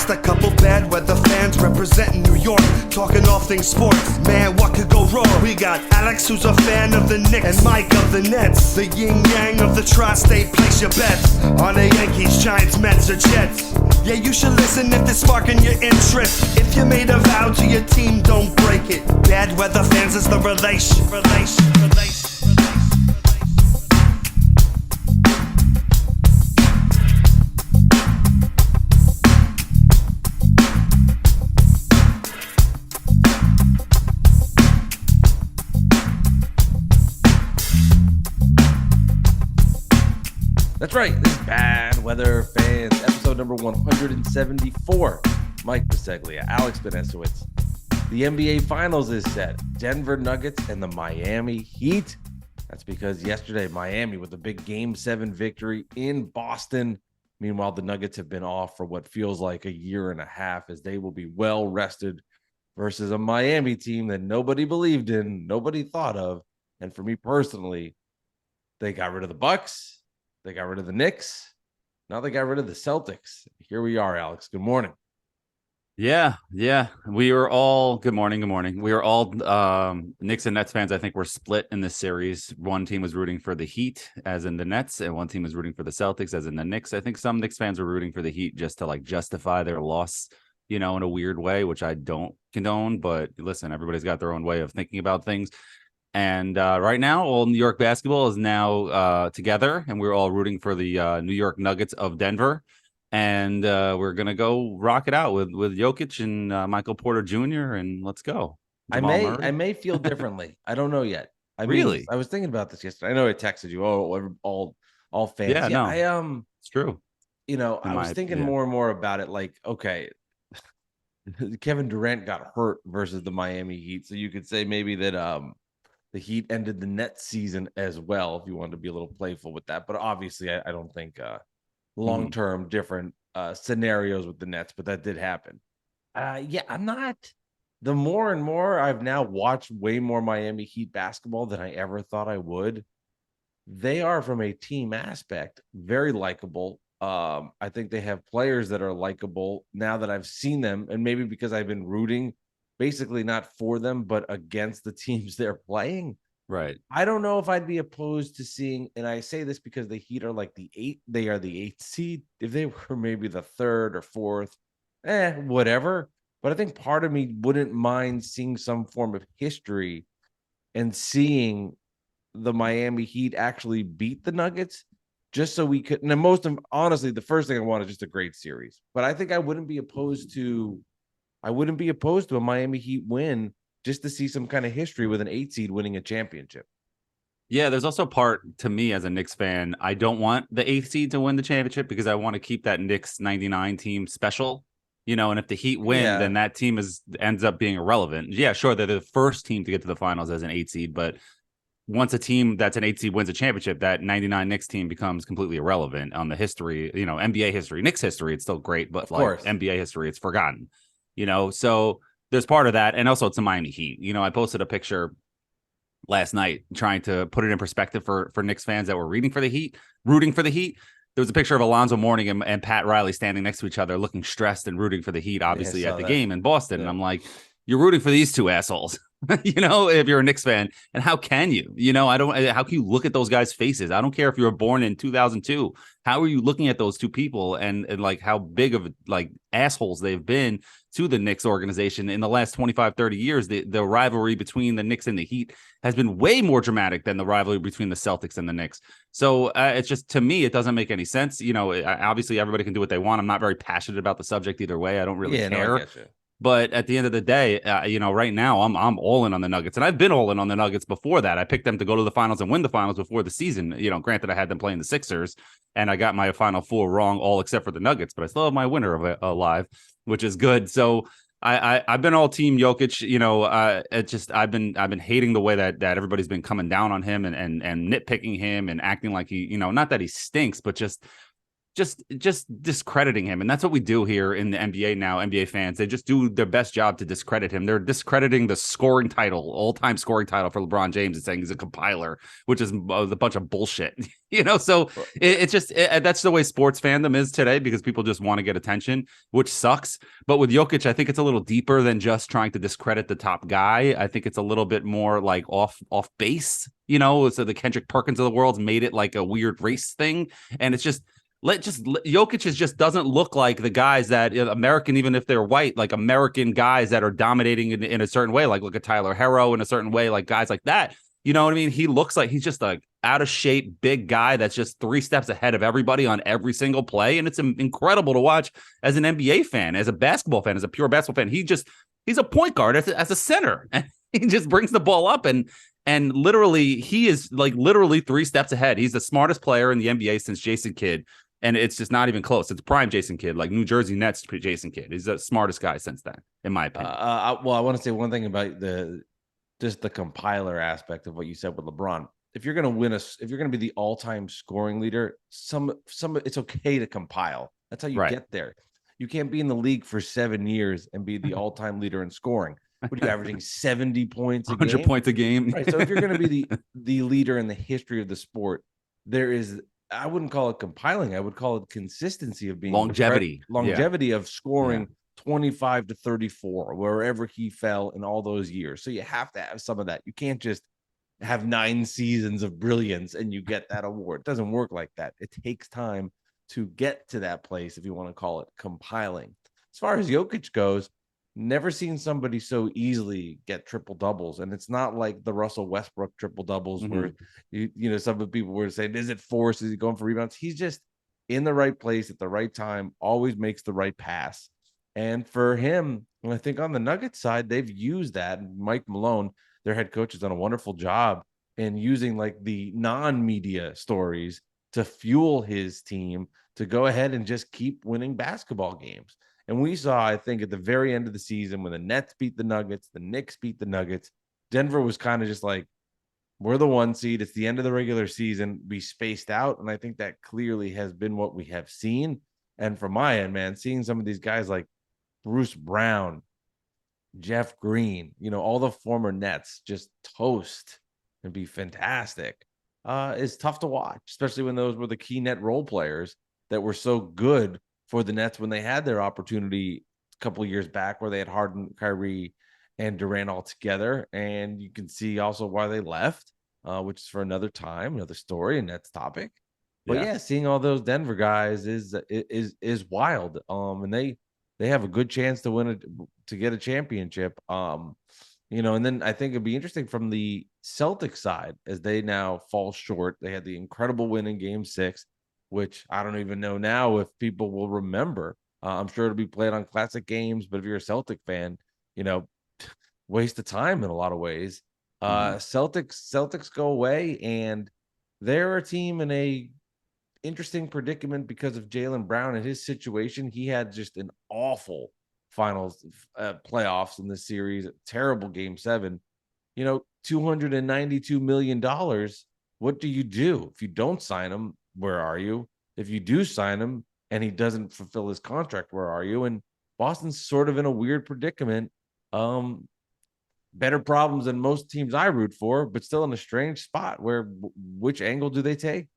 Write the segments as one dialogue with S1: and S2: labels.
S1: just a couple bad weather fans representing New York, talking all things sports. Man, what could go wrong? We got Alex, who's a fan of the Knicks, and Mike of the Nets. The yin-yang of the tri-state, place your bets on the Yankees, Giants, Mets, or Jets. Yeah, you should listen if they're sparking your interest. If you made a vow to your team, don't break it. Bad weather fans is the relation.
S2: That's right. This is Bad Weather Fans, episode number 174. Mike Biseglia, Alex Benesowitz. The NBA Finals is set. Denver Nuggets and the Miami Heat. That's because yesterday, Miami with a big Game 7 victory in Boston. Meanwhile, the Nuggets have been off for what feels like a year and a half, as they will be well rested versus a Miami team that nobody believed in, nobody thought of. And for me personally, they got rid of the Bucks. They got rid of the Knicks. Now they got rid of the Celtics. Here we are, Alex. Good morning.
S3: Yeah. We were all good morning. We were all Knicks and Nets fans. I think we're split in this series. One team was rooting for the Heat, as in the Nets, and one team was rooting for the Celtics, as in the Knicks. I think some Knicks fans were rooting for the Heat just to justify their loss, in a weird way, which I don't condone. But listen, everybody's got their own way of thinking about things. And right now, all New York basketball is now together, and we're all rooting for the New York Nuggets of Denver. And we're going to go rock it out with Jokic and Michael Porter Jr., and let's go.
S2: I may feel differently. I don't know yet.
S3: Really?
S2: I was thinking about this yesterday. I know I texted you, all fans.
S3: Yeah, no, it's true.
S2: I was thinking more and more about it. Okay, Kevin Durant got hurt versus the Miami Heat. So you could say maybe that the Heat ended the Nets season as well, if you wanted to be a little playful with that. But obviously, I don't think long-term different scenarios with the Nets, but that did happen. I'm not. The more and more I've now watched way more Miami Heat basketball than I ever thought I would. They are, from a team aspect, very likable. I think they have players that are likable now that I've seen them, and maybe because I've been rooting basically not for them, but against the teams they're playing.
S3: Right.
S2: I don't know if I'd be opposed to seeing, and I say this because the Heat are they are the 8th seed. If they were maybe the 3rd or 4th, whatever. But I think part of me wouldn't mind seeing some form of history and seeing the Miami Heat actually beat the Nuggets, just so we could. And honestly, the first thing I want is just a great series. But I think I wouldn't be opposed to a Miami Heat win just to see some kind of history with an 8 seed winning a championship.
S3: Yeah, there's also part to me as a Knicks fan. I don't want the 8th seed to win the championship because I want to keep that Knicks 99 team special. And if the Heat win, then that team ends up being irrelevant. Yeah, sure, they're the first team to get to the finals as an 8 seed, but once a team that's an 8 seed wins a championship, that 99 Knicks team becomes completely irrelevant on the history, NBA history. Knicks history, it's still great, but NBA history, it's forgotten. So there's part of that. And also it's the Miami Heat. I posted a picture last night trying to put it in perspective for Knicks fans that were rooting for the Heat. There was a picture of Alonzo Mourning and Pat Riley standing next to each other, looking stressed and rooting for the Heat, obviously at the game in Boston. Yeah. And I'm like, you're rooting for these two assholes, if you're a Knicks fan. And how can you? How can you look at those guys' faces? I don't care if you were born in 2002. How are you looking at those two people and how big of assholes they've been to the Knicks organization in the last 25, 30 years? The rivalry between the Knicks and the Heat has been way more dramatic than the rivalry between the Celtics and the Knicks. So it's just, to me, it doesn't make any sense. Obviously everybody can do what they want. I'm not very passionate about the subject either way. I don't really care.
S2: No, I get you.
S3: But at the end of the day, right now I'm all in on the Nuggets, and I've been all in on the Nuggets before that. I picked them to go to the finals and win the finals before the season. Granted, I had them playing the Sixers, and I got my Final Four wrong, all except for the Nuggets. But I still have my winner alive, which is good. So I've been all team Jokic. I've been hating the way that everybody's been coming down on him and nitpicking him and acting like he, not that he stinks, but just just discrediting him. And that's what we do here in the NBA now. NBA fans, they just do their best job to discredit him. They're discrediting the scoring title, all-time scoring title for LeBron James, and saying he's a compiler, which is a bunch of bullshit. So it's just that's the way sports fandom is today, because people just want to get attention, which sucks. But with Jokic, I think it's a little deeper than just trying to discredit the top guy. I think it's a little bit more like off base, so the Kendrick Perkins of the world's made it like a weird race thing. And it's just, Jokic just doesn't look like the guys that American, even if they're white, like American guys that are dominating in a certain way, like look at Tyler Herro in a certain way, like guys like that. You know what I mean? He looks like he's just like out of shape, big guy that's just 3 steps ahead of everybody on every single play. And it's incredible to watch as an NBA fan, as a basketball fan, as a pure basketball fan. He's a point guard as a center, and he just brings the ball up and literally he is like literally 3 steps ahead. He's the smartest player in the NBA since Jason Kidd. And it's just not even close. It's prime Jason Kidd, like New Jersey Nets Jason Kidd. He's the smartest guy since then, in my opinion.
S2: I want to say one thing about the compiler aspect of what you said with LeBron. If you're going to if you're going to be the all-time scoring leader, it's okay to compile. That's how you get there. You can't be in the league for 7 years and be the all-time leader in scoring. What are you averaging? 70 points a
S3: 100
S2: game?
S3: Points a game.
S2: Right. So if you're going to be the leader in the history of the sport, there is, I wouldn't call it compiling. I would call it consistency of being
S3: longevity
S2: of scoring 25 to 34, wherever he fell in all those years. So you have to have some of that. You can't just have 9 seasons of brilliance and you get that award. It doesn't work like that. It takes time to get to that place, if you want to call it compiling. As far as Jokic goes, never seen somebody so easily get triple doubles. And it's not like the Russell Westbrook triple doubles where some of the people were saying, is it forced? Is he going for rebounds? He's just in the right place at the right time, always makes the right pass. And for him, I think on the Nuggets side, they've used that. Mike Malone, their head coach, has done a wonderful job in using like the non-media stories to fuel his team to go ahead and just keep winning basketball games. And we saw, I think, at the very end of the season when the Nets beat the Nuggets, the Knicks beat the Nuggets, Denver was kind of just like, we're the 1 seed. It's the end of the regular season. We spaced out. And I think that clearly has been what we have seen. And from my end, man, seeing some of these guys like Bruce Brown, Jeff Green, all the former Nets just toast and be fantastic is tough to watch, especially when those were the key net role players that were so good for the Nets when they had their opportunity a couple of years back, where they had Harden, Kyrie, and Durant all together. And you can see also why they left, which is for another time, another story, and that's topic. But seeing all those Denver guys is wild. And they have a good chance to win to get a championship. And then I think it'd be interesting from the Celtics side as they now fall short. They had the incredible win in Game 6, which I don't even know now if people will remember. I'm sure it'll be played on classic games, but if you're a Celtic fan, waste of time in a lot of ways. Celtics go away, and they're a team in a interesting predicament because of Jaylen Brown and his situation. He had just an awful finals playoffs in this series, terrible Game 7. $292 million. What do you do if you don't sign him? Where are you? If you do sign him and he doesn't fulfill his contract, where are you? And Boston's sort of in a weird predicament. Better problems than most teams I root for, but still in a strange spot where which angle do they take?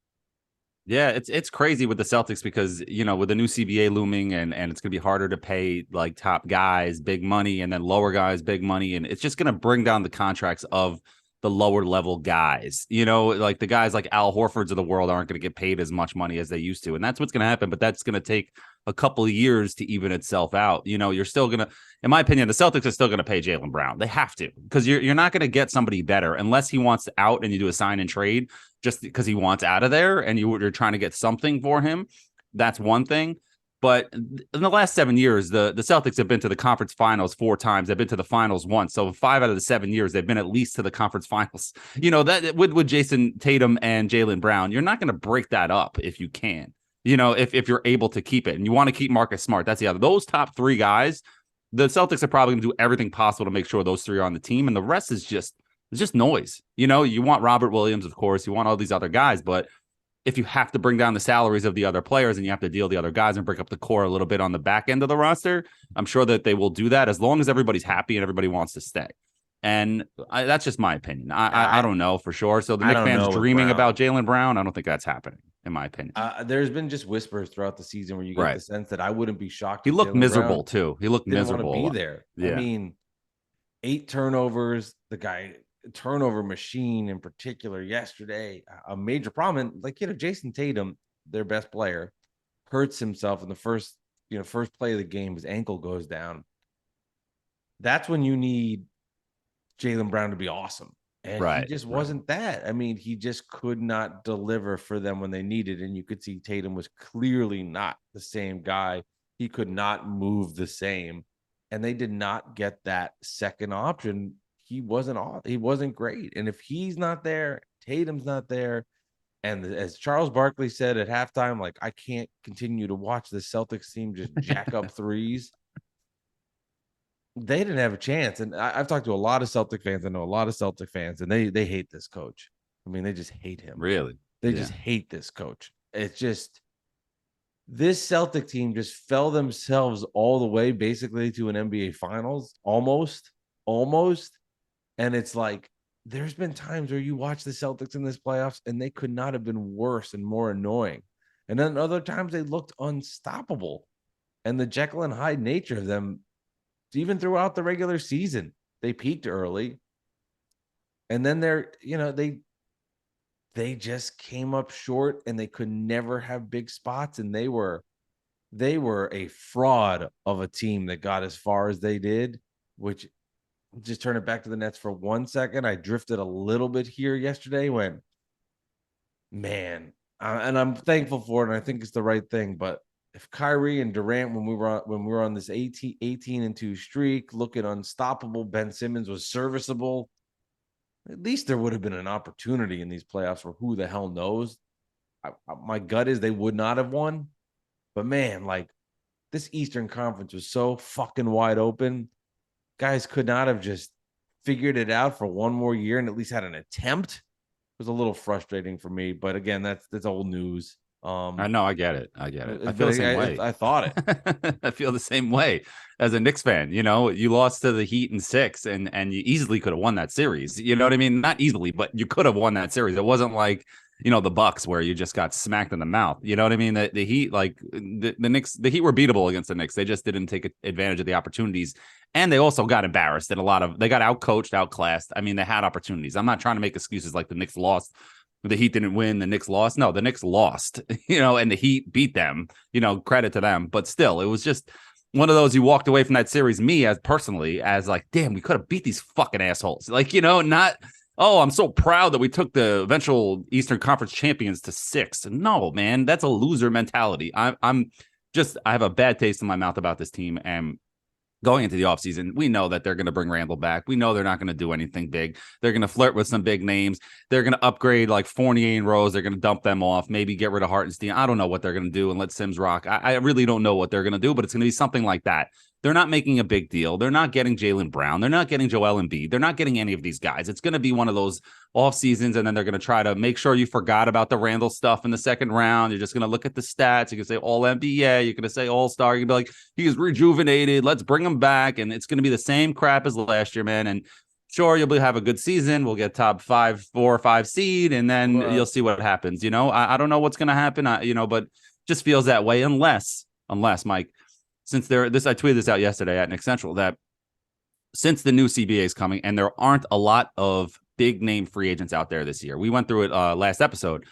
S3: Yeah, it's crazy with the Celtics because, with the new CBA looming and it's going to be harder to pay like top guys big money and then lower guys big money. And it's just going to bring down the contracts of the lower level guys, like the guys like Al Horford's of the world aren't going to get paid as much money as they used to. And that's what's going to happen. But that's going to take a couple of years to even itself out. You're still going to, in my opinion, the Celtics are still going to pay Jaylen Brown. They have to, because you're not going to get somebody better unless he wants out and you do a sign and trade just because he wants out of there and you're trying to get something for him. That's one thing. But in the last 7 years, the Celtics have been to the conference finals 4 times. They've been to the finals once. So 5 out of the 7 years, they've been at least to the conference finals. That with Jason Tatum and Jaylen Brown, you're not going to break that up if you can. If you're able to keep it, and you want to keep Marcus Smart, that's the other. Those top 3 guys, the Celtics are probably going to do everything possible to make sure those 3 are on the team, and the rest is just noise. You want Robert Williams, of course, you want all these other guys, but if you have to bring down the salaries of the other players and you have to deal the other guys and break up the core a little bit on the back end of the roster, I'm sure that they will do that as long as everybody's happy and everybody wants to stay. And that's just my opinion. I don't know for sure. So the Knicks fans dreaming about Jaylen Brown, I don't think that's happening, in my opinion.
S2: There's been just whispers throughout the season where you get the sense that I wouldn't be shocked.
S3: He looked miserable too. He looked miserable.
S2: Want to be there. Yeah. I mean, 8 turnovers. The guy turnover machine in particular yesterday, a major problem. And like, Jason Tatum, their best player, hurts himself in the first play of the game. His ankle goes down. That's when you need Jaylen Brown to be awesome. And he just wasn't that. I mean, he just could not deliver for them when they needed. And you could see Tatum was clearly not the same guy. He could not move the same. And they did not get that second option. He wasn't great. And if he's not there, Tatum's not there. And as Charles Barkley said at halftime, like, I can't continue to watch the Celtics team just jack up threes. They didn't have a chance. And I've talked to a lot of Celtic fans. I know a lot of Celtic fans, and they hate this coach. I mean, they just hate him.
S3: Really?
S2: They just hate this coach. It's just, this Celtic team just fell themselves all the way basically to an NBA Finals, almost. And it's like, there's been times where you watch the Celtics in this playoffs and they could not have been worse and more annoying. And then other times they looked unstoppable. And the Jekyll and Hyde nature of them, even throughout the regular season, they peaked early. And then they just came up short and they could never have big spots. And they were a fraud of a team that got as far as they did, which, just turn it back to the Nets for 1 second. I drifted a little bit here yesterday when, man, and I'm thankful for it, and I think it's the right thing. But if Kyrie and Durant, when we were on this 18-2 streak, looking unstoppable, Ben Simmons was serviceable, at least there would have been an opportunity in these playoffs for who the hell knows. My gut is they would not have won. But man, like, this Eastern Conference was so fucking wide open. Guys could not have just figured it out for one more year and at least had an attempt. It was a little frustrating for me, but again, that's old news.
S3: I know, I get it. I feel the same way.
S2: I thought it.
S3: I feel the same way as a Knicks fan. You lost to the Heat in 6, and you easily could have won that series. You know what I mean? Not easily, but you could have won that series. It wasn't like, the Bucks where you just got smacked in the mouth. You know what I mean? The Heat, like the Knicks, the Heat were beatable against the Knicks. They just didn't take advantage of the opportunities. And they also got embarrassed in they got outcoached, outclassed. I mean, they had opportunities. I'm not trying to make excuses like the Knicks lost, the Heat didn't win, the Knicks lost. No, the Knicks lost, and the Heat beat them, credit to them. But still, it was just one of those, you walked away from that series, me as personally, as like, damn, we could have beat these fucking assholes. Like, not, oh, I'm so proud that we took the eventual Eastern Conference champions to 6. No, man, that's a loser mentality. I have a bad taste in my mouth about this team. And going into the offseason, we know that they're going to bring Randle back. We know they're not going to do anything big. They're going to flirt with some big names. They're going to upgrade like Fournier and Rose. They're going to dump them off, maybe get rid of Hartenstein. I don't know what they're going to do and let Sims rock. I really don't know what they're going to do, but it's going to be something like that. They're not making a big deal. They're not getting Jaylen Brown. They're not getting Joel Embiid. They're not getting any of these guys. It's going to be one of those off seasons, and then they're going to try to make sure you forgot about the Randle stuff in the second round. You're just going to look at the stats. You can say all NBA. You're going to say all star. You're going to be like, he's rejuvenated. Let's bring him back. And it's going to be the same crap as last year, man. And sure, you'll have a good season. We'll get top 4 or 5 seed, and then you'll see what happens. I don't know what's going to happen. But just feels that way unless Mike. Since I tweeted this out yesterday at Nick Central, that since the new CBA is coming and there aren't a lot of big name free agents out there this year, we went through it last episode.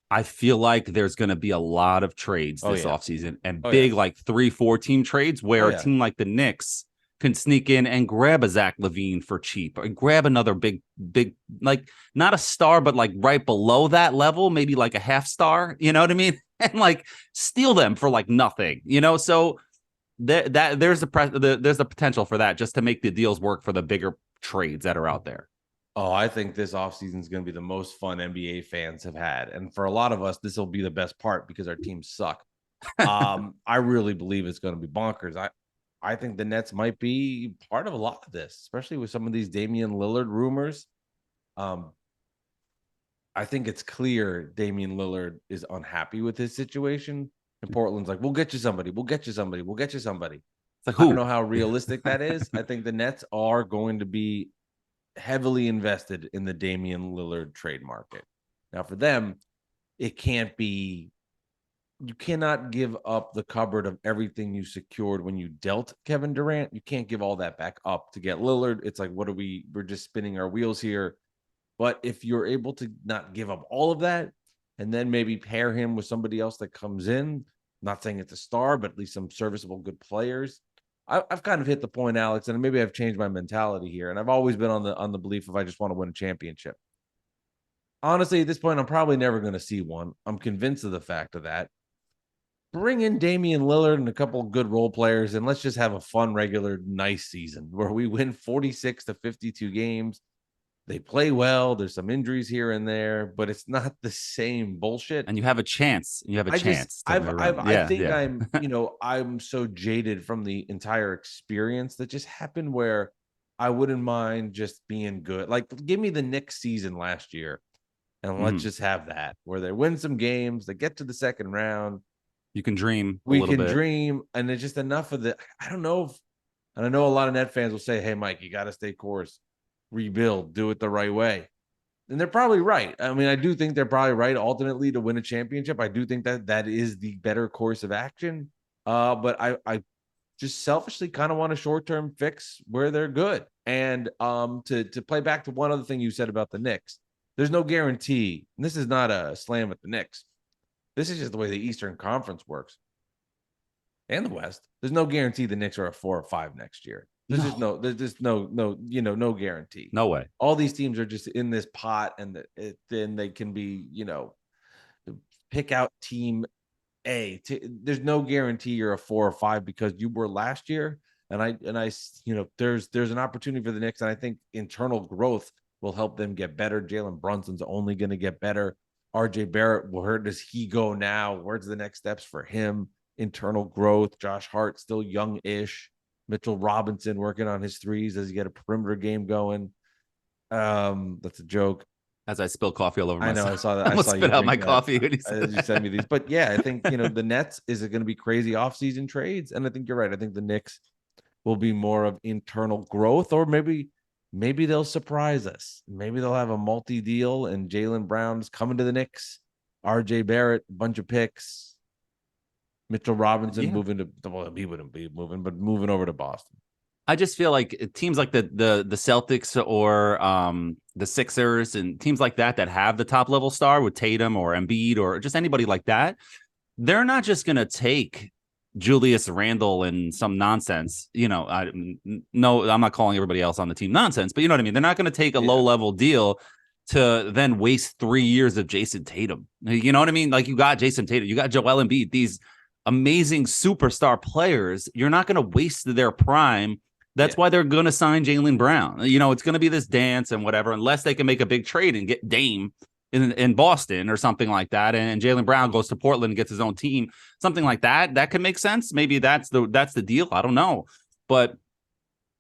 S3: I feel like there's going to be a lot of trades this offseason and big like 3-4 team trades where a team like the Knicks can sneak in and grab a Zach LaVine for cheap or grab another big, like not a star, but like right below that level, maybe like a half star, you know what I mean? And like steal them for like nothing, so there's the potential for that just to make the deals work for the bigger trades that are out there.
S2: Oh, I think this offseason is going to be the most fun NBA fans have had. And for a lot of us, this will be the best part because our teams suck. I really believe it's going to be bonkers. I think the Nets might be part of a lot of this, especially with some of these Damian Lillard rumors. I think it's clear Damian Lillard is unhappy with his situation. And Portland's like, we'll get you somebody. We'll get you somebody. We'll get you somebody.
S3: It's like,
S2: I don't
S3: who?
S2: know how realistic that is. I think the Nets are going to be heavily invested in the Damian Lillard trade market. Now, for them, it can't be, you cannot give up the cupboard of everything you secured when you dealt Kevin Durant. You can't give all that back up to get Lillard. It's like, we're just spinning our wheels here. But if you're able to not give up all of that and then maybe pair him with somebody else that comes in, not saying it's a star, but at least some serviceable good players. I've kind of hit the point, Alex, and maybe I've changed my mentality here. And I've always been on the belief of I just want to win a championship. Honestly, at this point, I'm probably never going to see one. I'm convinced of the fact of that. Bring in Damian Lillard and a couple of good role players, and let's just have a fun, regular, nice season where we win 46 to 52 games. They play well. There's some injuries here and there, but it's not the same bullshit.
S3: And you have a chance. You have a chance.
S2: I think I'm so jaded from the entire experience that just happened where I wouldn't mind just being good. Like, give me the Knicks season last year, and let's just have that where they win some games, they get to the second round.
S3: You can dream.
S2: We can dream, and it's just enough of the. I don't know and I know a lot of Net fans will say, "Hey, Mike, you got to stay course, rebuild, do it the right way." And they're probably right. I mean, I do think they're probably right ultimately to win a championship. I do think that is the better course of action. But I just selfishly kind of want a short-term fix where they're good. And to play back to one other thing you said about the Knicks, there's no guarantee. And this is not a slam at the Knicks. This is just the way the Eastern Conference works. And the West. There's no guarantee the Knicks are a 4 or 5 next year. There's just no guarantee.
S3: No way.
S2: All these teams are just in this pot, and then they can be, pick out team A. There's no guarantee you're a 4 or 5 because you were last year. And I there's an opportunity for the Knicks, and I think internal growth will help them get better. Jalen Brunson's only going to get better. RJ Barrett, where does he go now? Where's the next steps for him? Internal growth. Josh Hart, still young-ish. Mitchell Robinson working on his threes as he get a perimeter game going. That's a joke.
S3: As I spill coffee all over myself.
S2: I know, I saw that.
S3: I almost spit out my coffee when
S2: you sent me these. But yeah, I think, the Nets is going to be crazy offseason trades. And I think you're right. I think the Knicks will be more of internal growth, or maybe they'll surprise us. Maybe they'll have a multi-deal and Jaylen Brown's coming to the Knicks. RJ Barrett, a bunch of picks. Mitchell Robinson moving to, well, he wouldn't be moving, but moving over to Boston.
S3: I just feel like teams like the Celtics or the Sixers and teams like that have the top level star with Tatum or Embiid or just anybody like that, they're not just going to take Julius Randle and some nonsense. I'm not calling everybody else on the team nonsense, but you know what I mean? They're not going to take a low level deal to then waste 3 years of Jason Tatum. You know what I mean? Like, you got Jason Tatum, you got Joel Embiid, these amazing superstar players. You're not going to waste their prime. That's why they're going to sign Jaylen Brown. It's going to be this dance and whatever, unless they can make a big trade and get Dame in Boston or something like that. And Jaylen Brown goes to Portland and gets his own team, something like that. That could make sense. Maybe that's the deal. I don't know. But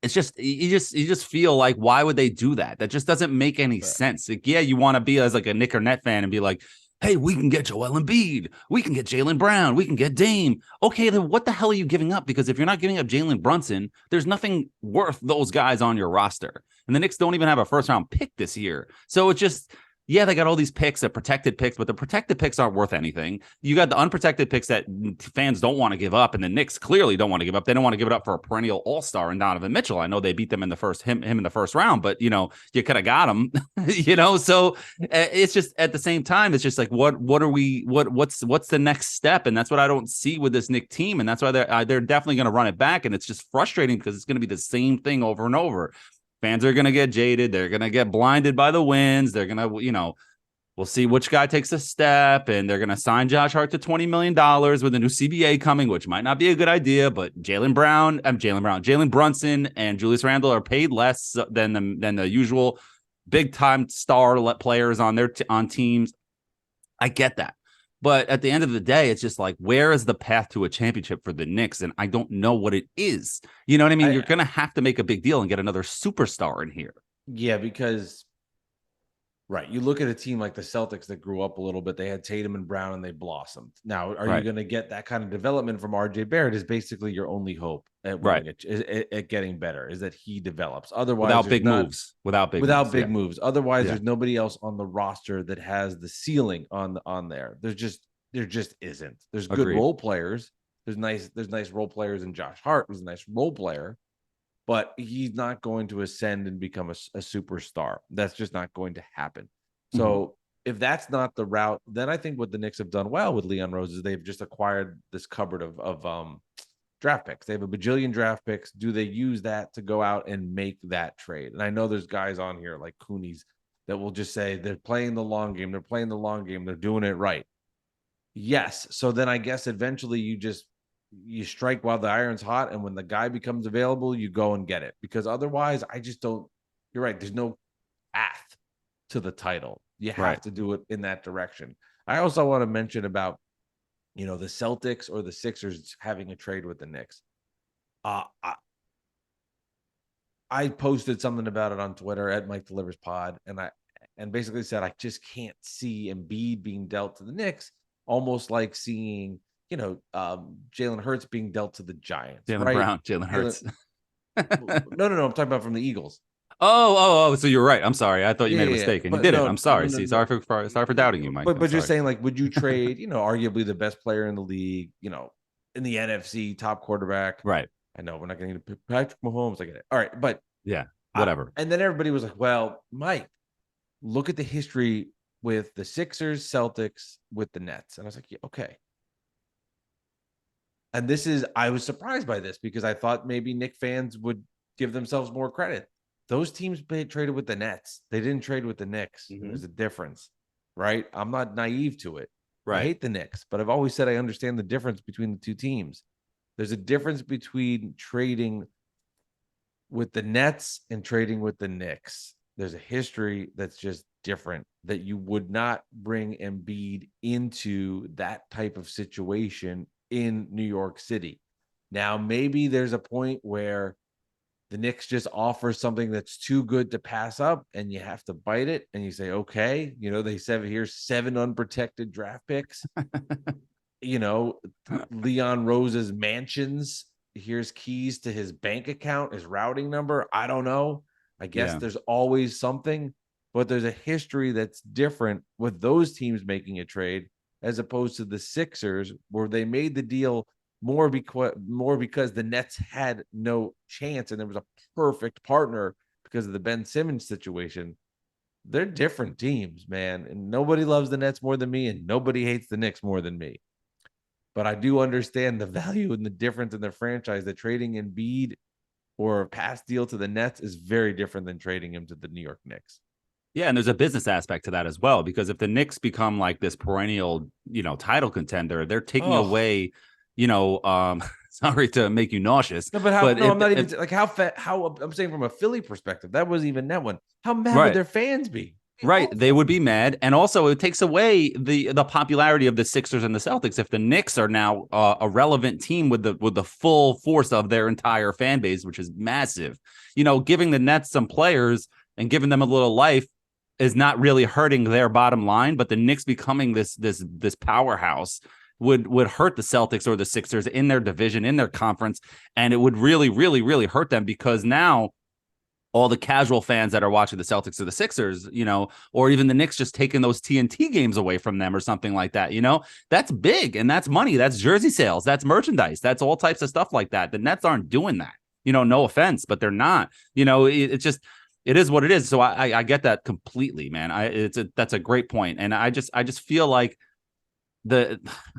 S3: it's just, you just feel like, why would they do that? That just doesn't make any sense. Like, you want to be as like a Knick or Net fan and be like, hey, we can get Joel Embiid. We can get Jaylen Brown. We can get Dame. Okay, then what the hell are you giving up? Because if you're not giving up Jalen Brunson, there's nothing worth those guys on your roster. And the Knicks don't even have a first-round pick this year. So it's just, they got all these picks, the protected picks, but the protected picks aren't worth anything. You got the unprotected picks that fans don't want to give up, and the Knicks clearly don't want to give up. They don't want to give it up for a perennial all-star in Donovan Mitchell. I know they beat them in the first him in the first round, but you could have got him. So it's just, at the same time, it's just like, what's the next step? And that's what I don't see with this Knicks team, and that's why they're definitely going to run it back, and it's just frustrating because it's going to be the same thing over and over. Fans are going to get jaded. They're going to get blinded by the wins. They're going to, we'll see which guy takes a step, and they're going to sign Josh Hart to $20 million with a new CBA coming, which might not be a good idea, but Jalen Brunson and Julius Randle are paid less than the usual big time star players on teams. I get that. But at the end of the day, it's just like, where is the path to a championship for the Knicks? And I don't know what it is. You know what I mean? You're going to have to make a big deal and get another superstar in here.
S2: Yeah, because Right. You look at a team like the Celtics that grew up a little bit. They had Tatum and Brown and they blossomed. Now, are you going to get that kind of development from RJ Barrett? Is basically your only hope at winning at getting better, is that he develops. Otherwise,
S3: without big moves. Without big
S2: moves. Otherwise, there's nobody else on the roster that has the ceiling on there. There just isn't. There's good role players. There's nice role players in Josh Hart, who's a nice role player. But he's not going to ascend and become a superstar. That's just not going to happen. So if that's not the route, then I think what the Knicks have done well with Leon Rose is they've just acquired this cupboard of draft picks. They have a bajillion draft picks. Do they use that to go out and make that trade? And I know there's guys on here like Coonies that will just say they're playing the long game. They're playing the long game. They're doing it right. Yes. So then I guess eventually you strike while the iron's hot, and when the guy becomes available, you go and get it. Because otherwise, I just don't. You're right. There's no path to the title. You have to do it in that direction. I also want to mention about, the Celtics or the Sixers having a trade with the Knicks. I posted something about it on Twitter at Mike Delivers Pod, and basically said I just can't see Embiid being dealt to the Knicks, almost like seeing Jalen Hurts being dealt to the Giants.
S3: Jalen Hurts.
S2: No. I'm talking about from the Eagles.
S3: Oh. So you're right. I'm sorry. I thought you made a mistake, and you didn't. I'm sorry. Sorry for doubting you, Mike.
S2: But just saying, like, would you trade, arguably the best player in the league, in the NFC, top quarterback?
S3: Right.
S2: I know we're not going to get Patrick Mahomes. I get it. All right, but
S3: yeah, whatever.
S2: And then everybody was like, "Well, Mike, look at the history with the Sixers, Celtics, with the Nets," and I was like, "Yeah, okay." And I was surprised by this because I thought maybe Knicks fans would give themselves more credit. Those teams traded with the Nets. They didn't trade with the Knicks. There's a difference, right? I'm not naive to it. I hate the Knicks, but I've always said I understand the difference between the two teams. There's a difference between trading with the Nets and trading with the Knicks. There's a history that's just different, that you would not bring Embiid into that type of situation in New York City. Now, maybe there's a point where the Knicks just offer something that's too good to pass up and you have to bite it and you say, okay, they said here's 7 unprotected draft picks, Leon Rose's mansions, here's keys to his bank account, his routing number. I don't know. I guess there's always something, but there's a history that's different with those teams making a trade as opposed to the Sixers, where they made the deal more because the Nets had no chance and there was a perfect partner because of the Ben Simmons situation. They're different teams, man. And nobody loves the Nets more than me, and nobody hates the Knicks more than me. But I do understand the value and the difference in their franchise. That trading Embiid or a past deal to the Nets is very different than trading him to the New York Knicks.
S3: Yeah, and there's a business aspect to that as well, because if the Knicks become like this perennial, title contender, they're taking away, sorry to make you nauseous.
S2: No, but I'm not even like how I'm saying from a Philly perspective, that wasn't even that one. How mad would their fans be?
S3: Right, they would be mad, and also it takes away the popularity of the Sixers and the Celtics if the Knicks are now a relevant team with the full force of their entire fan base, which is massive. Giving the Nets some players and giving them a little life is not really hurting their bottom line, but the Knicks becoming this powerhouse would hurt the Celtics or the Sixers in their division, in their conference, and it would really, really, really hurt them, because now all the casual fans that are watching the Celtics or the Sixers, or even the Knicks just taking those TNT games away from them or something like that, that's big, and that's money, that's jersey sales, that's merchandise, that's all types of stuff like that. The Nets aren't doing that, no offense, but they're not. It's just, it is what it is. So I get that completely, man. That's a great point. And I just feel like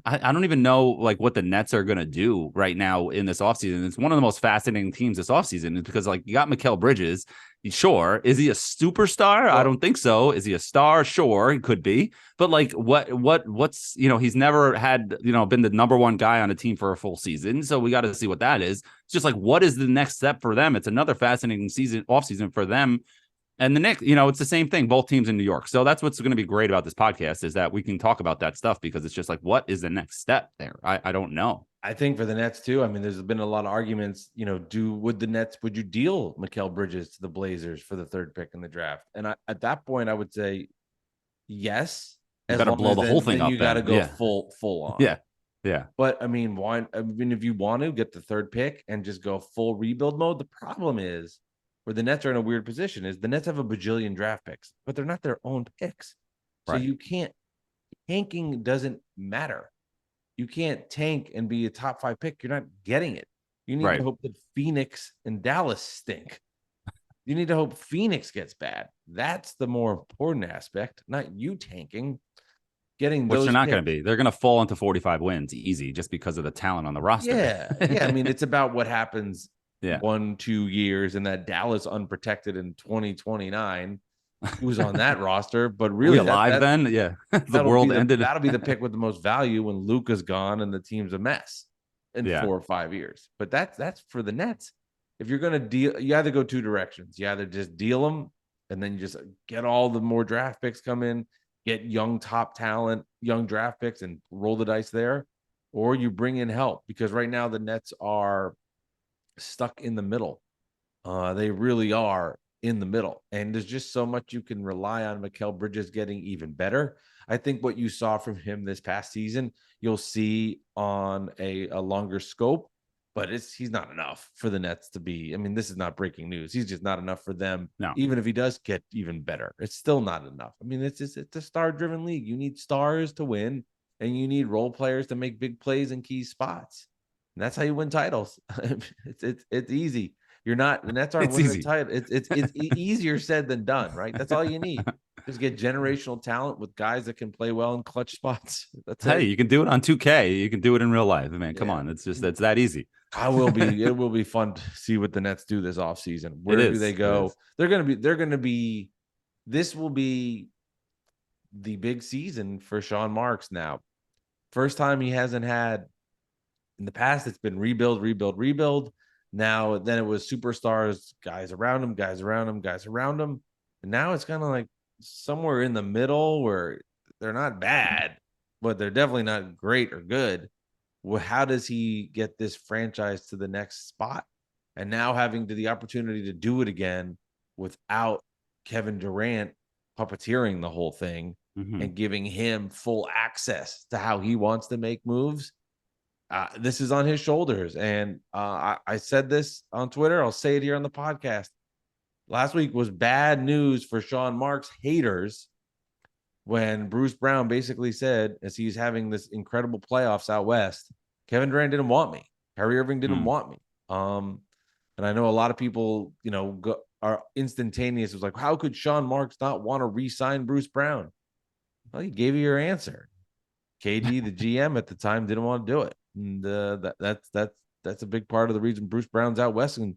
S3: I don't even know like what the Nets are going to do right now in this offseason. It's one of the most fascinating teams this offseason, because like you got Mikal Bridges. Sure. Is he a superstar? I don't think so. Is he a star? Sure. He could be. But like what's, he's never had, been the number one guy on a team for a full season. So we got to see what that is. It's just like, what is the next step for them? It's another fascinating offseason for them. And the Knicks, it's the same thing, both teams in New York. So that's what's going to be great about this podcast, is that we can talk about that stuff, because it's just like, what is the next step there? I don't know.
S2: I think for the Nets too. I mean, there's been a lot of arguments, would you deal Mikal Bridges to the Blazers for the 3rd pick in the draft? And at that point, I would say, Yes,
S3: You
S2: as
S3: better
S2: long
S3: blow
S2: as
S3: the whole thing
S2: then
S3: up
S2: you got to
S3: then.
S2: go
S3: Yeah.
S2: full on.
S3: Yeah. Yeah.
S2: But I mean, why? I mean, if you want to get the third pick and just go full rebuild mode, the problem is where the Nets are in a weird position is the Nets have a bajillion draft picks, but they're not their own picks. So
S3: Right.
S2: you can't, tanking doesn't matter. You can't tank and be a top 5 pick. You're not getting it. You need to
S3: Right.
S2: hope that Phoenix and Dallas stink. You need to hope Phoenix gets bad. That's the more important aspect, not you tanking. Getting
S3: Which they're
S2: those
S3: not going to
S2: picks.
S3: be. They're going to fall into 45 wins easy just because of the talent on the roster.
S2: Yeah. I mean, it's about what happens
S3: Yeah.
S2: 1-2 years in that Dallas unprotected in 2029. Who's on that roster? But
S3: Are
S2: really,
S3: we alive then? Yeah. The world ended.
S2: That'll be the pick with the most value when Luka's gone and the team's a mess in
S3: Yeah.
S2: 4 or 5 years. But that's for the Nets. If you're going to deal, you either go 2 directions. You either just deal them and then you just get all the more draft picks come in, get young top talent, young draft picks, and roll the dice there, or you bring in help because right now the Nets are stuck in the middle. They really are in the middle, and there's just so much you can rely on Mikal Bridges getting even better. I think what you saw from him this past season, you'll see on a longer scope, but he's not enough for the Nets to be. I mean, this is not breaking news. He's just not enough for them.
S3: No.
S2: Even if he does get even better, it's still not enough. I mean, it's a star-driven league. You need stars to win, and you need role players to make big plays in key spots. And that's how you win titles. It's easy. You're not the Nets aren't
S3: It's
S2: winning the
S3: easy.
S2: title. It's easier said than done, right? That's all you need. Just get generational talent with guys that can play well in clutch spots. That's
S3: Hey,
S2: it.
S3: you can do it on 2K. You can do it in real life, man. Come
S2: Yeah.
S3: on. It's that easy.
S2: It will be fun to see what the Nets do this offseason. Where do they go? They're gonna be this will be the big season for Sean Marks now. First time he hasn't had in the past, it's been rebuild. Now, then it was superstars, guys around him, guys around him, guys around him. And now it's kind of like somewhere in the middle where they're not bad, but they're definitely not great or good. Well, how does he get this franchise to the next spot? And now having the opportunity to do it again without Kevin Durant puppeteering the whole thing and giving him full access to how he wants to make moves. This is on his shoulders. And I said this on Twitter. I'll say it here on the podcast. Last week was bad news for Sean Marks haters when Bruce Brown basically said, as he's having this incredible playoffs out west, Kevin Durant didn't want me. Kyrie Irving didn't want me. And I know a lot of people, are instantaneous. It was like, how could Sean Marks not want to re-sign Bruce Brown? Well, he gave you your answer. KG, the GM at the time, didn't want to do it. And that's a big part of the reason Bruce Brown's out west and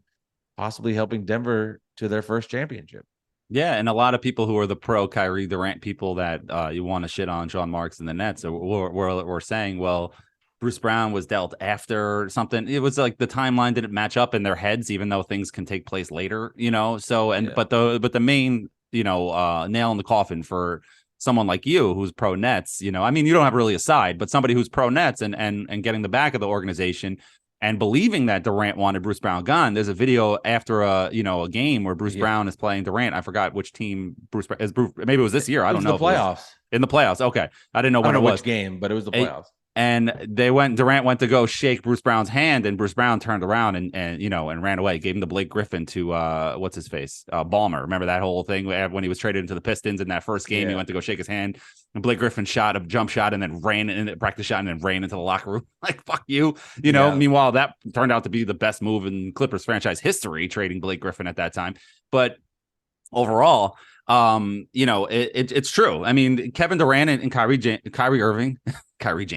S2: possibly helping Denver to their first championship.
S3: Yeah, and a lot of people who are the pro Kyrie Durant people that you want to shit on Sean Marks and the Nets were saying, well, Bruce Brown was dealt after something. It was like the timeline didn't match up in their heads, even though things can take place later, So but the main nail in the coffin for someone like you who's pro Nets, I mean, you don't have really a side, but somebody who's pro Nets and getting the back of the organization and believing that Durant wanted Bruce Brown gone. There's a video after a game where Bruce Brown is playing Durant. I forgot which team Bruce is. Maybe it was this year. I don't know.
S2: The playoffs.
S3: In the playoffs. Okay. I didn't know when it was.
S2: Which game, but it was the playoffs.
S3: And Durant went to go shake Bruce Brown's hand, and Bruce Brown turned around and ran away. Gave him to Blake Griffin to what's his face, Ballmer. Remember that whole thing when he was traded into the Pistons in that first game? He went to go shake his hand, and Blake Griffin shot a jump shot and then ran in the practice shot and then ran into the locker room like fuck you, Meanwhile, that turned out to be the best move in Clippers franchise history, trading Blake Griffin at that time. But overall, it's true. I mean, Kevin Durant and Kyrie Irving. Kyrie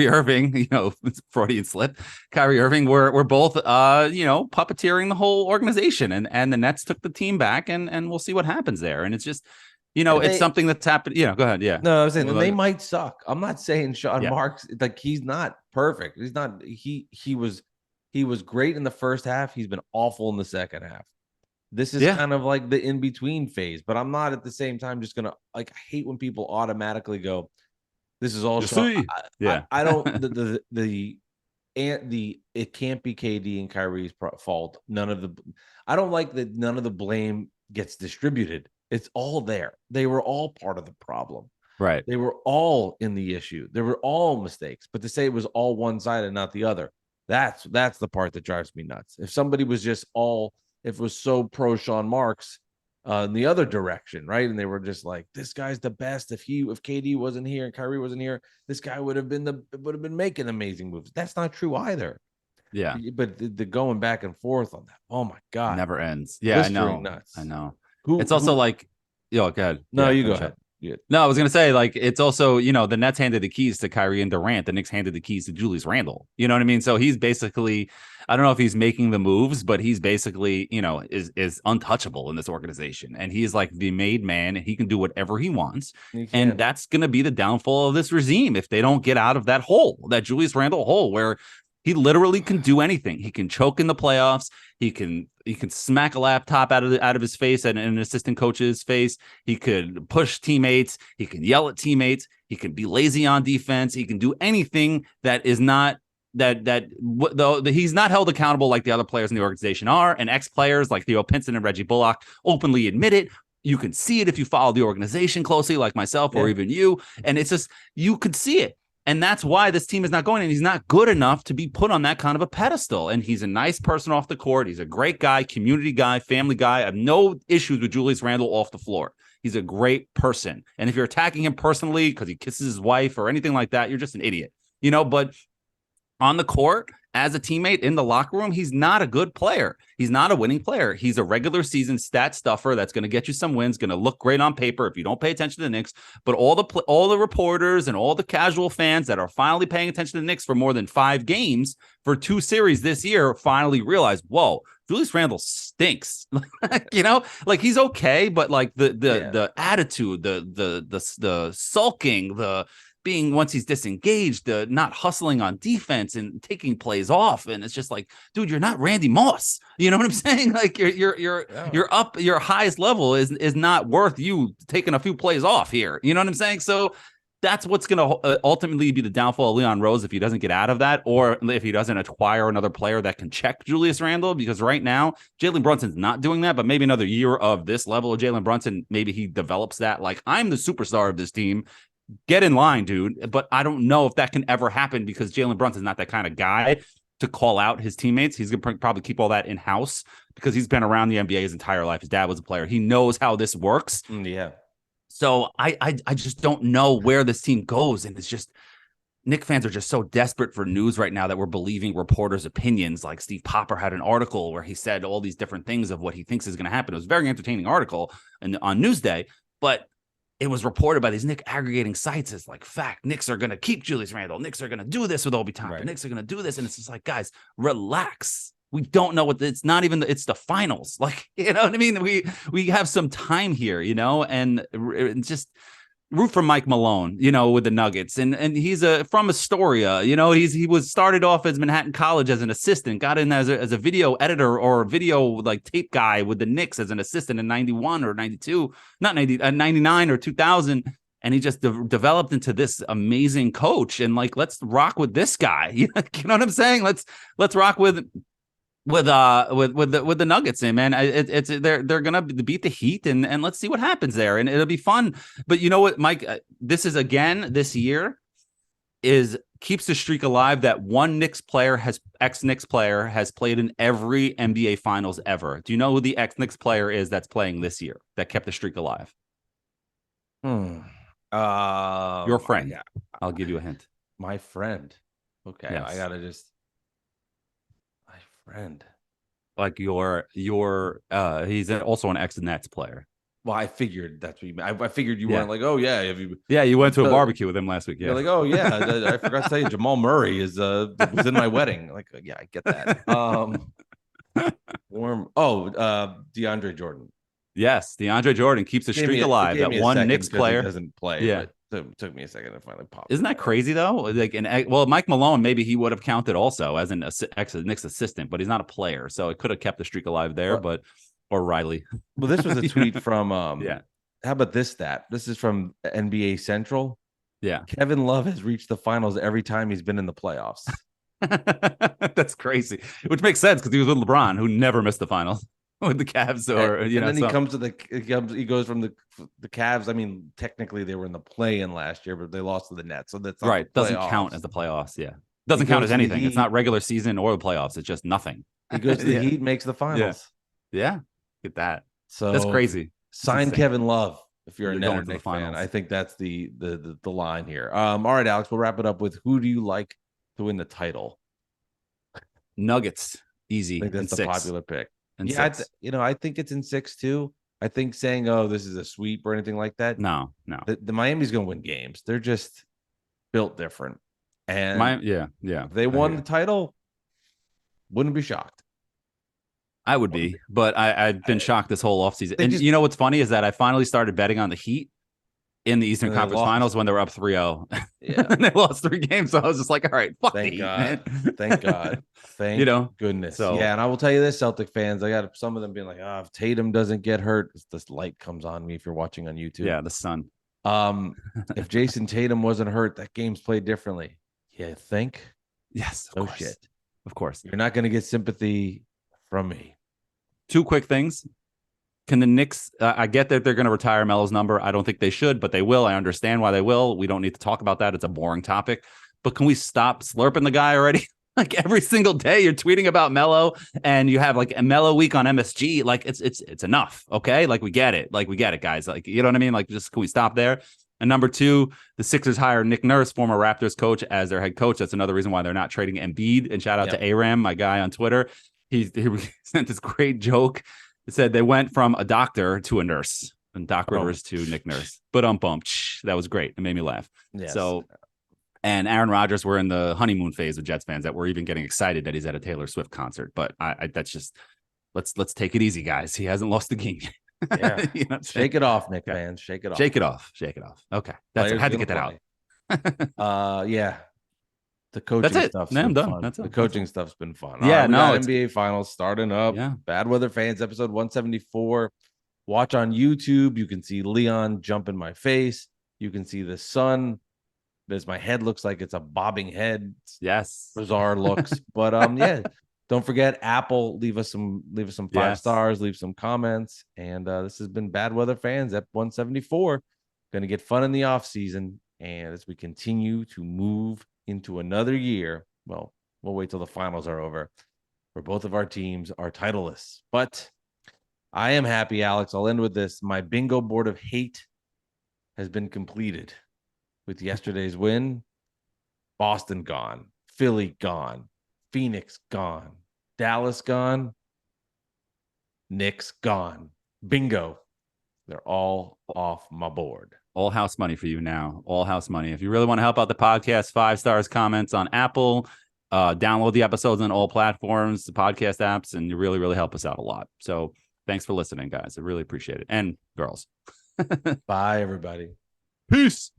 S3: Irving, Freudian slip. Kyrie Irving were both, puppeteering the whole organization, and the Nets took the team back, and we'll see what happens there. And it's just, it's something that's happened. Go ahead. Yeah.
S2: No, I was saying they might suck. I'm not saying Sean Marks, like he's not perfect. He's not. He was great in the first half. He's been awful in the second half. This is kind of like the in between phase, but I'm not at the same time just gonna I hate when people automatically go, this is all Sean. I don't the it can't be KD and Kyrie's fault. I don't like that none of the blame gets distributed. It's all there. They were all part of the problem.
S3: Right.
S2: They were all in the issue. They were all mistakes. But to say it was all one side and not the other, that's the part that drives me nuts. If somebody was just if it was so pro Sean Marks in the other direction, right? And they were just like, this guy's the best. If KD wasn't here and Kyrie wasn't here, this guy would have been making amazing moves. That's not true either.
S3: Yeah.
S2: But the going back and forth on that, oh my God.
S3: Never ends. Yeah, I know.
S2: Nuts.
S3: I know. It's also like, go ahead.
S2: No, you go ahead. Yeah.
S3: No, I was going to say, like, it's also, the Nets handed the keys to Kyrie and Durant. The Knicks handed the keys to Julius Randle. You know what I mean? So he's basically, I don't know if he's making the moves, but he's basically, is untouchable in this organization. And he is like the made man, and he can do whatever he wants. And that's going to be the downfall of this regime if they don't get out of that hole, that Julius Randle hole, where he literally can do anything. He can choke in the playoffs. He can smack a laptop out of his face and an assistant coach's face. He could push teammates. He can yell at teammates. He can be lazy on defense. He can do anything that is not he's not held accountable like the other players in the organization are. And ex-players like Theo Pinson and Reggie Bullock openly admit it. You can see it if you follow the organization closely, like myself or even you. And it's just, you could see it. And that's why this team is not going, and he's not good enough to be put on that kind of a pedestal. And he's a nice person off the court. He's a great guy, community guy, family guy. I have no issues with Julius Randle off the floor. He's a great person. And if you're attacking him personally because he kisses his wife or anything like that, you're just an idiot. But on the court, as a teammate in the locker room, he's not a good player. He's not a winning player. He's a regular season stat stuffer that's going to get you some wins, going to look great on paper if you don't pay attention to the Knicks. But all the reporters and all the casual fans that are finally paying attention to the Knicks for more than 5 games for 2 series this year finally realize, whoa, Julius Randle stinks. Like he's okay, but like the attitude, the sulking, the being once he's disengaged, not hustling on defense and taking plays off. And it's just like, dude, you're not Randy Moss. You know what I'm saying? Like you're up, your highest level is not worth you taking a few plays off here. You know what I'm saying? So that's what's going to ultimately be the downfall of Leon Rose if he doesn't get out of that, or if he doesn't acquire another player that can check Julius Randle. Because right now, Jalen Brunson's not doing that, but maybe another year of this level of Jalen Brunson, maybe he develops that. Like, I'm the superstar of this team. Get in line, dude. But I don't know if that can ever happen because Jalen Brunson's not that kind of guy to call out his teammates. He's going to probably keep all that in-house because he's been around the NBA his entire life. His dad was a player. He knows how this works.
S2: Yeah.
S3: So I just don't know where this team goes. And it's just, Knicks fans are just so desperate for news right now that we're believing reporters' opinions. Like Steve Popper had an article where he said all these different things of what he thinks is going to happen. It was a very entertaining article on Newsday, but it was reported by these Knicks aggregating sites as like fact. Knicks are going to keep Julius Randle. Knicks are going to do this with Obi Toppin. Right. Knicks are going to do this. And it's just like, guys, relax. We don't know it's not even, it's the finals. Like, you know what I mean? We have some time here, and just root for Mike Malone, with the Nuggets. And he's from Astoria, he was started off as Manhattan College as an assistant, got in as a video editor or video like tape guy with the Knicks as an assistant in 91 or 92, not 90, 99 or 2000. And he just developed into this amazing coach. And like, let's rock with this guy. You know what I'm saying? Let's rock with the Nuggets, man. They're gonna beat the Heat, and let's see what happens there, and it'll be fun. But you know what, Mike? This is again this year keeps the streak alive that one ex-Knicks player has played in every NBA Finals ever. Do you know who the ex-Knicks player is that's playing this year that kept the streak alive? Your friend. Yeah. I'll give you a hint.
S2: My friend. Okay, yes. I gotta just. Friend,
S3: like he's also an ex-Nets player.
S2: Well, I figured that's what you meant. I figured you weren't like, oh yeah,
S3: you went to a barbecue with him last week. Yeah,
S2: you're like, oh yeah, I forgot to tell you, Jamal Murray was in my wedding. Like, yeah, I get that. DeAndre Jordan.
S3: Yes, DeAndre Jordan keeps the streak alive. That one Knicks player
S2: doesn't play.
S3: Yeah.
S2: It took me a second to finally pop.
S3: Isn't that crazy though? Like, Mike Malone, maybe he would have counted also as an ex-Knicks assistant, but he's not a player, so it could have kept the streak alive there. Or Riley.
S2: Well, this was a tweet from How about this stat? This is from NBA Central.
S3: Yeah,
S2: Kevin Love has reached the finals every time he's been in the playoffs.
S3: That's crazy, which makes sense because he was with LeBron, who never missed the finals. with the Cavs, or
S2: and then he comes to he goes from the Cavs. I mean, technically they were in the play-in last year, but they lost to the Nets, so that's not
S3: right. Doesn't count as the playoffs. Yeah, doesn't
S2: He
S3: count
S2: goes
S3: as
S2: to the
S3: anything. It's
S2: Heat.
S3: not regular season or the playoffs. It's just nothing.
S2: He goes to the
S3: Yeah.
S2: Heat, makes the finals.
S3: Yeah, get that.
S2: So
S3: That's crazy.
S2: Sign Kevin Love if you're a Net or
S3: going to the
S2: Knicks fan.
S3: finals.
S2: I think that's the line here. All right, Alex, we'll wrap it up with who do you like to win the title?
S3: Nuggets, easy.
S2: I think that's the
S3: 6.
S2: popular pick.
S3: And
S2: yeah,
S3: 6.
S2: I think it's in 6 too. I think saying, "Oh, this is a sweep" or anything like that.
S3: No.
S2: The Miami's going to win games. They're just built different. And
S3: if
S2: they won the title, wouldn't be shocked.
S3: I would be, but I've been shocked this whole offseason. And you know what's funny is that I finally started betting on the Heat in the Eastern Conference Finals when they were up 3-0.
S2: Yeah.
S3: And they lost 3 games. So I was just like, all right, fuck
S2: Thank
S3: the
S2: God.
S3: Heat, man.
S2: Thank God. Thank goodness.
S3: So,
S2: yeah, and I will tell you this, Celtic fans, I got some of them being like, if Tatum doesn't get hurt, this light comes on me if you're watching on YouTube.
S3: Yeah, the sun.
S2: If Jason Tatum wasn't hurt, that game's played differently. You think?
S3: Yes,
S2: no shit.
S3: Of course.
S2: You're not going to get sympathy from me.
S3: 2 quick things. Can the Knicks, I get that they're going to retire Melo's number. I don't think they should, but they will. I understand why they will. We don't need to talk about that. It's a boring topic. But can we stop slurping the guy already? Like every single day you're tweeting about Melo and you have like a Melo week on MSG. Like it's enough. Okay. Like we get it. Guys. Like, you know what I mean? Like just, can we stop there? And number 2, the Sixers hired Nick Nurse, former Raptors coach, as their head coach. That's another reason why they're not trading Embiid. And shout out to Aram, my guy on Twitter. He sent this great joke. It said they went from a doctor to a nurse, and Doc Rivers to Nick Nurse. But that was great. It made me laugh.
S2: Yes.
S3: So, and Aaron Rodgers, we're in the honeymoon phase with Jets fans that we're even getting excited that he's at a Taylor Swift concert. But that's just let's take it easy, guys. He hasn't lost the game yet.
S2: Yeah.
S3: You know
S2: Shake it off, Nick fans. Shake it off.
S3: Shake it off. Okay. I had to get that
S2: out. Yeah. The coaching stuff's been fun. The coaching stuff's been fun.
S3: Yeah,
S2: NBA Finals starting up.
S3: Yeah.
S2: Bad Weather Fans, episode 174. Watch on YouTube. You can see Leon jump in my face. You can see the sun. As my head looks like it's a bobbing head.
S3: Yes.
S2: Bizarre looks. But yeah. Don't forget Apple. Leave us some 5 stars. Leave some comments. And this has been Bad Weather Fans at 174. Going to get fun in the off season. And as we continue to move into another year, well, we'll wait till the finals are over, where both of our teams are titleless. But I am happy, Alex. I'll end with this. My bingo board of hate has been completed with yesterday's win. Boston gone, Philly gone, Phoenix gone, Dallas gone, Knicks gone. Bingo. They're all off my board.
S3: All house money for you now. All house money. If you really want to help out the podcast, 5 stars, comments on Apple, download the episodes on all platforms, the podcast apps, and you really, really help us out a lot. So thanks for listening, guys. I really appreciate it. And girls.
S2: Bye, everybody.
S3: Peace.